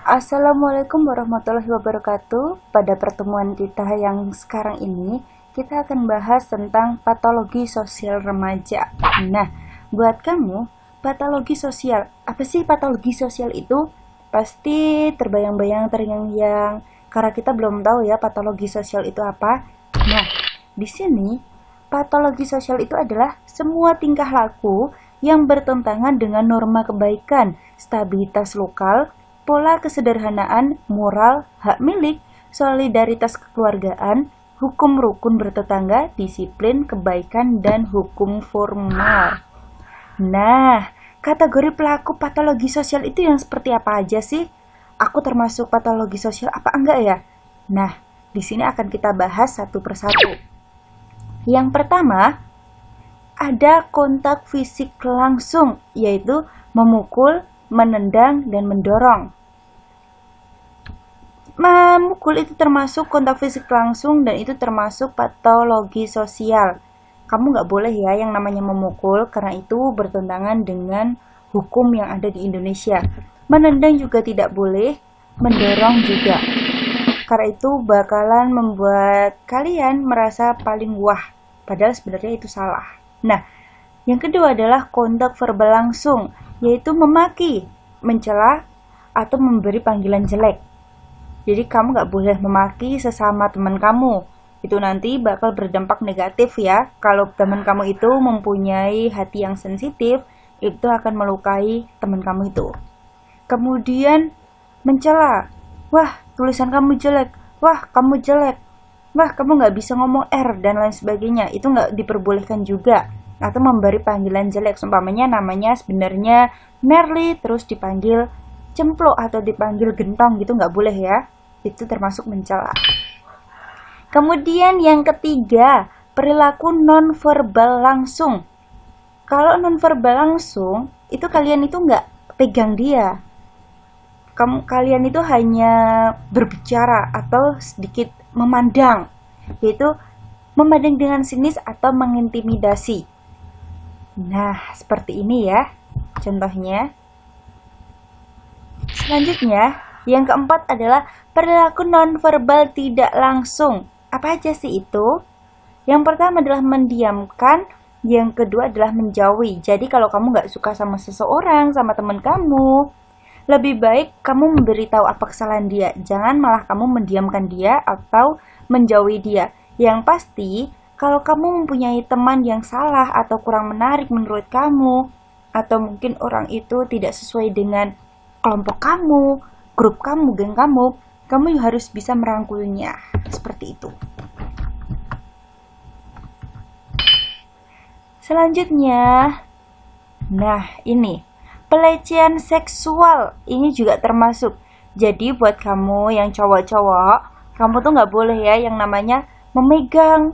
Assalamualaikum warahmatullahi wabarakatuh. Pada pertemuan kita yang sekarang ini, kita akan bahas tentang patologi sosial remaja. Nah, buat kamu, patologi sosial, apa sih patologi sosial itu? Pasti terbayang-bayang, terngiang-ngiang, karena kita belum tahu ya patologi sosial itu apa. Nah, di sini, patologi sosial itu adalah semua tingkah laku yang bertentangan dengan norma kebaikan, stabilitas lokal, pola kesederhanaan, moral, hak milik, solidaritas kekeluargaan, hukum rukun bertetangga, disiplin, kebaikan, dan hukum formal. Nah, kategori pelaku patologi sosial itu yang seperti apa aja sih? Aku termasuk patologi sosial apa enggak ya? Nah, di sini akan kita bahas satu persatu. Yang pertama, ada kontak fisik langsung, yaitu memukul, menendang, dan mendorong. Memukul itu termasuk kontak fisik langsung dan itu termasuk patologi sosial. Kamu nggak boleh ya yang namanya memukul karena itu bertentangan dengan hukum yang ada di Indonesia. Menendang juga tidak boleh, mendorong juga. Karena itu bakalan membuat kalian merasa paling wah, padahal sebenarnya itu salah. Nah, yang kedua adalah kontak verbal langsung, yaitu memaki, mencela, atau memberi panggilan jelek. Jadi kamu gak boleh memaki sesama teman kamu. Itu nanti bakal berdampak negatif ya. Kalau teman kamu itu mempunyai hati yang sensitif, itu akan melukai teman kamu itu. Kemudian mencela. Wah, tulisan kamu jelek. Wah, kamu jelek. Wah, kamu gak bisa ngomong R dan lain sebagainya. Itu gak diperbolehkan juga. Atau memberi panggilan jelek. Seumpamanya namanya sebenarnya Merly, terus dipanggil cemplok atau dipanggil gentong gitu gak boleh ya. Itu termasuk mencela. Kemudian yang ketiga, perilaku nonverbal langsung. Kalau nonverbal langsung, itu kalian itu nggak pegang dia. Kalian itu hanya berbicara atau sedikit memandang, yaitu memandang dengan sinis atau mengintimidasi. Nah, seperti ini ya contohnya. Selanjutnya, yang keempat adalah perilaku nonverbal tidak langsung. Apa aja sih itu? Yang pertama adalah mendiamkan, yang kedua adalah menjauhi. Jadi kalau kamu nggak suka sama seseorang, sama teman kamu, lebih baik kamu memberitahu apa kesalahan dia. Jangan malah kamu mendiamkan dia atau menjauhi dia. Yang pasti, kalau kamu mempunyai teman yang salah atau kurang menarik menurut kamu, atau mungkin orang itu tidak sesuai dengan kelompok kamu, grup kamu, geng kamu harus bisa merangkulnya. Seperti itu. Selanjutnya, nah ini, pelecehan seksual. Ini juga termasuk. Jadi buat kamu yang cowok-cowok, kamu tuh gak boleh ya yang namanya memegang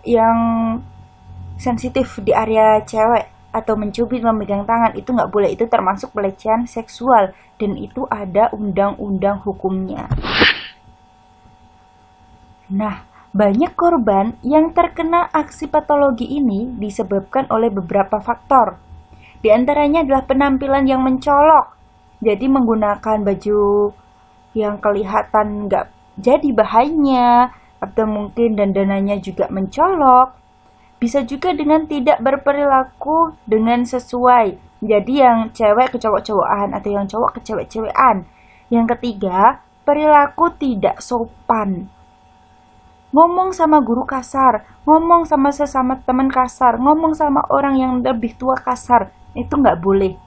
yang sensitif di area cewek atau mencubit, memegang tangan, itu nggak boleh. Itu termasuk pelecehan seksual dan itu ada undang-undang hukumnya. Nah, banyak korban yang terkena aksi patologi ini disebabkan oleh beberapa faktor. Di antaranya adalah penampilan yang mencolok, jadi menggunakan baju yang kelihatan nggak jadi bahannya, atau mungkin dandanannya juga mencolok. Bisa juga dengan tidak berperilaku dengan sesuai. Jadi yang cewek ke cowok-cowokan atau yang cowok ke cewek-cewekan. Yang ketiga, perilaku tidak sopan. Ngomong sama guru kasar, ngomong sama sesama teman kasar, ngomong sama orang yang lebih tua kasar. Itu nggak boleh.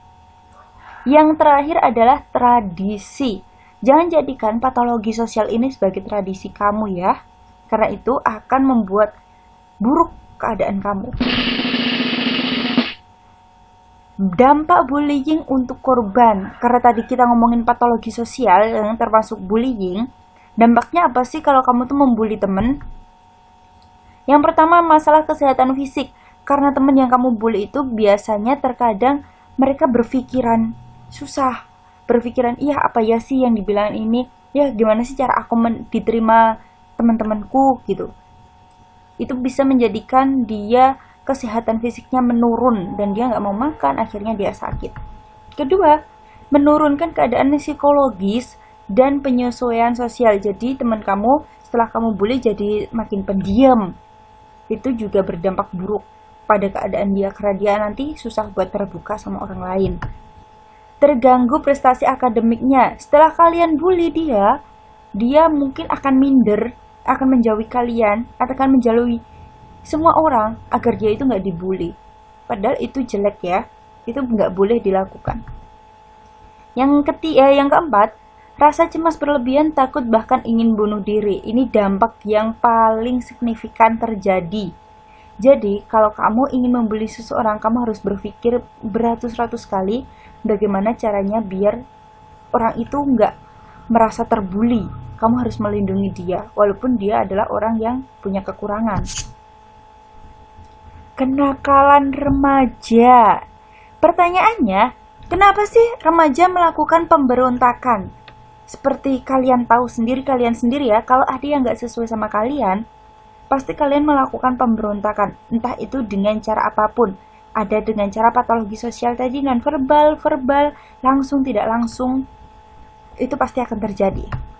Yang terakhir adalah tradisi. Jangan jadikan patologi sosial ini sebagai tradisi kamu ya. Karena itu akan membuat buruk keadaan kamu. Dampak bullying untuk korban. Karena tadi kita ngomongin patologi sosial yang termasuk bullying. Dampaknya apa sih kalau kamu tuh membuli temen? Yang pertama, masalah kesehatan fisik. Karena temen yang kamu bully itu biasanya terkadang mereka berpikiran susah. Berpikiran, iya apa ya sih yang dibilang ini? Ya gimana sih cara aku diterima teman-temanku gitu. Itu bisa menjadikan dia kesehatan fisiknya menurun dan dia nggak mau makan, akhirnya dia sakit. Kedua, menurunkan keadaan psikologis dan penyesuaian sosial. Jadi teman kamu setelah kamu bully jadi makin pendiam. Itu juga berdampak buruk pada keadaan dia karena dia nanti susah buat terbuka sama orang lain. Terganggu prestasi akademiknya. Setelah kalian bully dia mungkin akan minder, akan menjauhi kalian, atau akan menjauhi semua orang agar dia itu nggak dibully. Padahal itu jelek ya, itu nggak boleh dilakukan. Yang keempat, rasa cemas berlebihan, takut bahkan ingin bunuh diri. Ini dampak yang paling signifikan terjadi. Jadi, kalau kamu ingin membuli seseorang, kamu harus berpikir beratus-ratus kali bagaimana caranya biar orang itu nggak merasa terbuli. Kamu harus melindungi dia, walaupun dia adalah orang yang punya kekurangan. Kenakalan remaja. Pertanyaannya, kenapa sih remaja melakukan pemberontakan? Seperti kalian tahu sendiri, kalian sendiri ya, kalau ada yang nggak sesuai sama kalian, pasti kalian melakukan pemberontakan. Entah itu dengan cara apapun. Ada dengan cara patologi sosial tadi, non-verbal, verbal, langsung, tidak langsung. Itu pasti akan terjadi.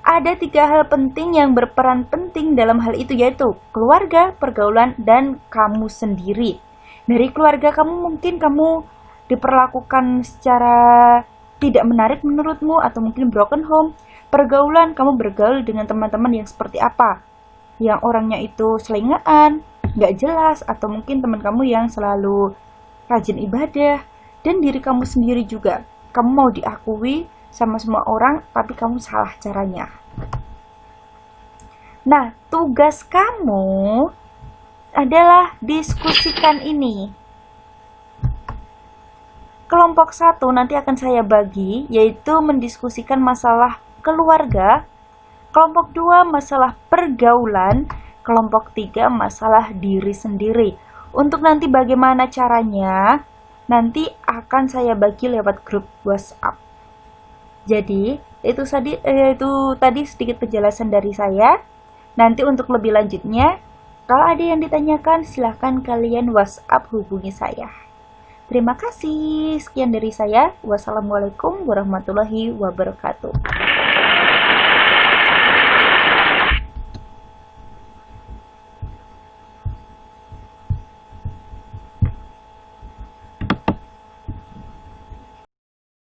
Ada 3 hal penting yang berperan penting dalam hal itu, yaitu keluarga, pergaulan, dan kamu sendiri. Dari keluarga mungkin kamu diperlakukan secara tidak menarik menurutmu, atau mungkin broken home. Pergaulan, kamu bergaul dengan teman-teman yang seperti apa? Yang orangnya itu selingaan, gak jelas, atau mungkin teman kamu yang selalu rajin ibadah. Dan diri kamu sendiri juga, kamu mau diakui sama semua orang, tapi kamu salah caranya. Nah, tugas kamu adalah diskusikan ini. Kelompok 1 nanti akan saya bagi, yaitu mendiskusikan masalah keluarga. Kelompok 2 masalah pergaulan. Kelompok 3 masalah diri sendiri. Untuk nanti bagaimana caranya, nanti akan saya bagi lewat grup WhatsApp. Jadi, itu tadi sedikit penjelasan dari saya. Nanti untuk lebih lanjutnya, kalau ada yang ditanyakan, silahkan kalian WhatsApp hubungi saya. Terima kasih. Sekian dari saya. Wassalamualaikum warahmatullahi wabarakatuh.